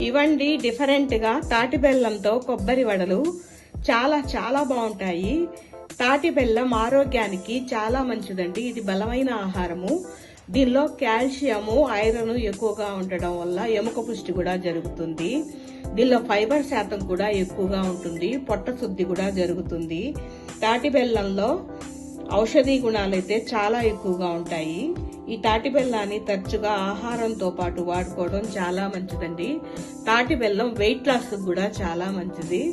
ఇవండి డిఫరెంట్ గా తాటి బెల్లంతో కొబ్బరి వడలు చాలా చాలా బాగుంటాయి. తాటి బెల్లం ఆరోగ్యానికి చాలా మంచిదండి. ఇది బలమైన ఆహారము. దీనిలో కాల్షియము, ఐరన్ ఎక్కువగా ఉండడం వల్ల ఎముక పుష్టి కూడా జరుగుతుంది. దీనిలో ఫైబర్ శాతం కూడా ఎక్కువగా ఉంటుంది. పొట్ట శుద్ధి కూడా జరుగుతుంది. తాటి బెల్లంలో ఔషధీ గుణాలైతే చాలా ఎక్కువగా ఉంటాయి. ఈ తాటి బెల్లాన్ని తరచుగా ఆహారంతో పాటు వాడుకోవడం చాలా మంచిదండి. తాటి బెల్లం వెయిట్ లాస్ కూడా చాలా మంచిది.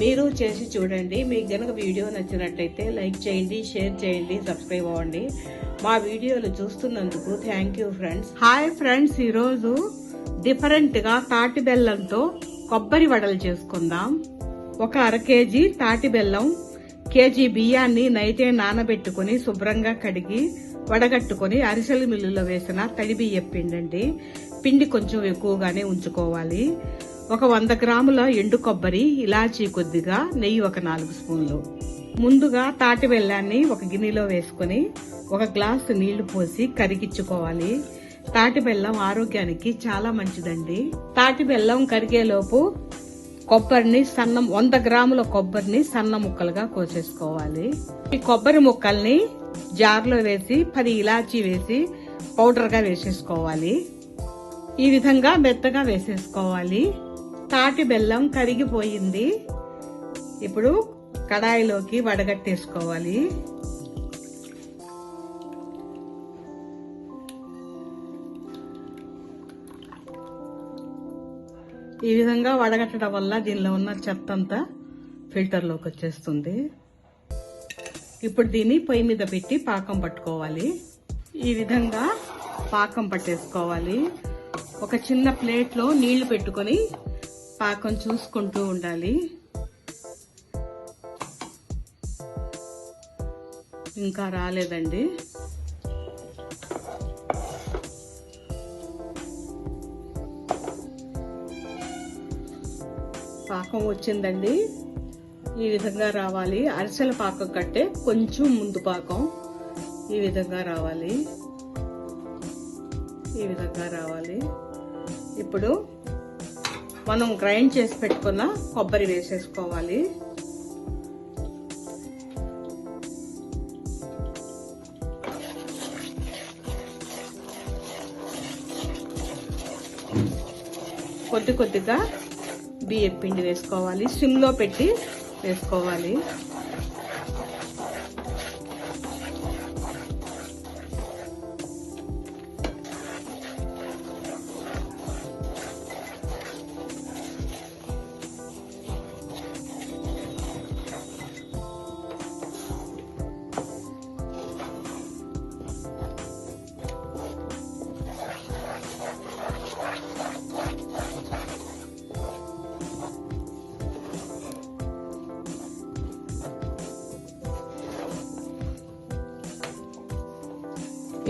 మీరు చేసి చూడండి. మీకు గనక వీడియో నచ్చినట్లయితే లైక్ చేయండి, షేర్ చేయండి, సబ్స్క్రైబ్ అవ్వండి. మా వీడియోలు చూస్తున్నందుకు thank you friends. Hi friends, ఈరోజు డిఫరెంట్ గా తాటి బెల్లంతో కొబ్బరి వడలు చేసుకుందాం. ఒక అర కేజీ తాటి బెల్లం, కేజీ బియ్యాన్ని నైటే నానబెట్టుకుని శుభ్రంగా కడిగి వడగట్టుకుని అరిసెల మిల్లులో వేసిన తడి బియ్యం పిండి. పిండి కొంచెం ఎక్కువగానే ఉంచుకోవాలి. ఒక 100 గ్రాముల ఎండు కొబ్బరి, ఇలాచీ కొద్దిగా, నెయ్యి ఒక 4 స్పూన్లు. ముందుగా తాటి బెల్లాన్ని ఒక గిన్నెలో వేసుకుని 1 గ్లాసు నీళ్లు పోసి కరిగించుకోవాలి. తాటి బెల్లం ఆరోగ్యానికి చాలా మంచిదండి. తాటి బెల్లం కరిగేలోపు కొబ్బరిని 100 గ్రాముల కొబ్బరిని సన్న ముక్కలుగా కోసేసుకోవాలి. ఈ కొబ్బరి ముక్కల్ని జార్లో వేసి 10 ఇలాచీ వేసి పౌడర్ గా వేసేసుకోవాలి. ఈ విధంగా మెత్తగా వేసేసుకోవాలి. తాటి బెల్లం కరిగిపోయింది. ఇప్పుడు కడాయిలోకి వడగట్టేసుకోవాలి. ఈ విధంగా వడగట్టడం వల్ల దీనిలో ఉన్న చెత్త అంతా ఫిల్టర్లోకి వచ్చేస్తుంది. ఇప్పుడు దీన్ని పొయ్యి మీద పెట్టి పాకం పట్టుకోవాలి. ఈ విధంగా పాకం పట్టేసుకోవాలి. ఒక చిన్న ప్లేట్లో నీళ్లు పెట్టుకొని పాకం చూసుకుంటూ ఉండాలి. ఇంకా రాలేదండి. పాకం వచ్చిందండి. ఈ విధంగా రావాలి. అరిసెల పాకం కంటే కొంచెం ముందు పాకం ఈ విధంగా రావాలి. ఈ విధంగా రావాలి. ఇప్పుడు మనం గ్రైండ్ చేసి పెట్టుకున్న కొబ్బరి వేసేసుకోవాలి. కొద్ది కొద్దిగా బియ్యం పిండి వేసుకోవాలి. సిమ్ లో పెట్టి వేసుకోవాలి.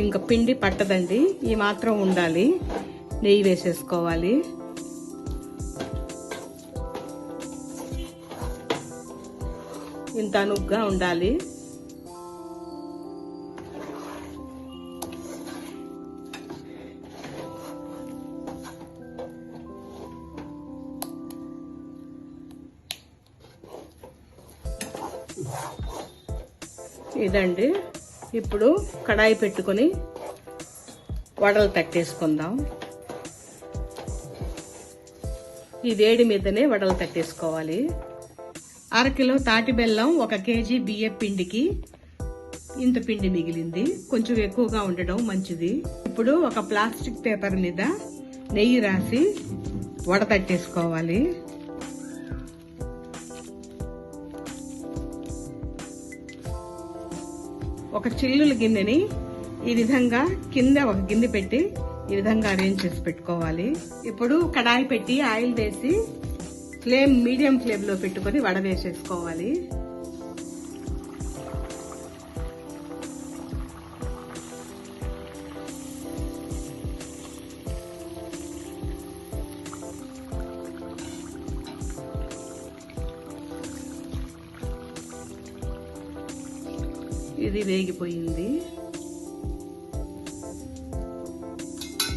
ఇంకా పిండి పట్టదండి. ఈ మాత్రం ఉండాలి. నెయ్యి వేసేసుకోవాలి. ఇంత అనుగ్గా ఉండాలి. ఇదండి. ఇప్పుడు కడాయి పెట్టుకొని వడలు తట్టేసుకుందాం. ఈ వేడి మీదనే వడలు తట్టేసుకోవాలి. 1/2 కిలో తాటి బెల్లం, 1 కేజీ బియ్యం పిండికి ఇంత పిండి మిగిలింది. కొంచెం ఎక్కువగా ఉండడం మంచిది. ఇప్పుడు ఒక ప్లాస్టిక్ పేపర్ మీద నెయ్యి రాసి వడ తట్టేసుకోవాలి. ఒక చిల్లుల గిన్నెని ఈ విధంగా కింద ఒక గిన్నె పెట్టి ఈ విధంగా అరేంజ్ చేసి పెట్టుకోవాలి. ఇప్పుడు కడాయి పెట్టి ఆయిల్ వేసి మీడియం ఫ్లేమ్ లో పెట్టుకొని వడ వేసేసుకోవాలి. ఇది వేగిపోయింది.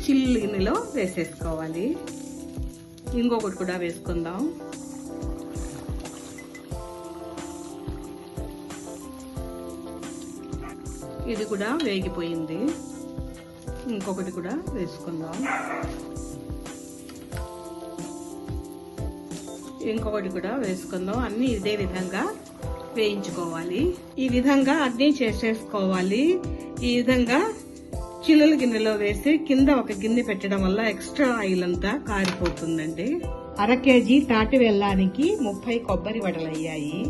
చిల్లు గిన్నెలో వేసేసుకోవాలి. ఇంకొకటి కూడా వేసుకుందాం. ఇది కూడా వేగిపోయింది. ఇంకొకటి కూడా వేసుకుందాం. ఇంకొకటి కూడా వేసుకుందాం. అన్ని ఇదే విధంగా వేయించుకోవాలి. ఈ విధంగా అన్నీ చేసేసుకోవాలి. ఈ విధంగా చిల్లుల గిన్నెలో వేసి కింద ఒక గిన్నె పెట్టడం వల్ల ఎక్స్ట్రా ఆయిల్ అంతా కారిపోతుందండి. 1/2 కేజీ తాటి బెల్లానికి 30 కొబ్బరి వడలు అయ్యాయి.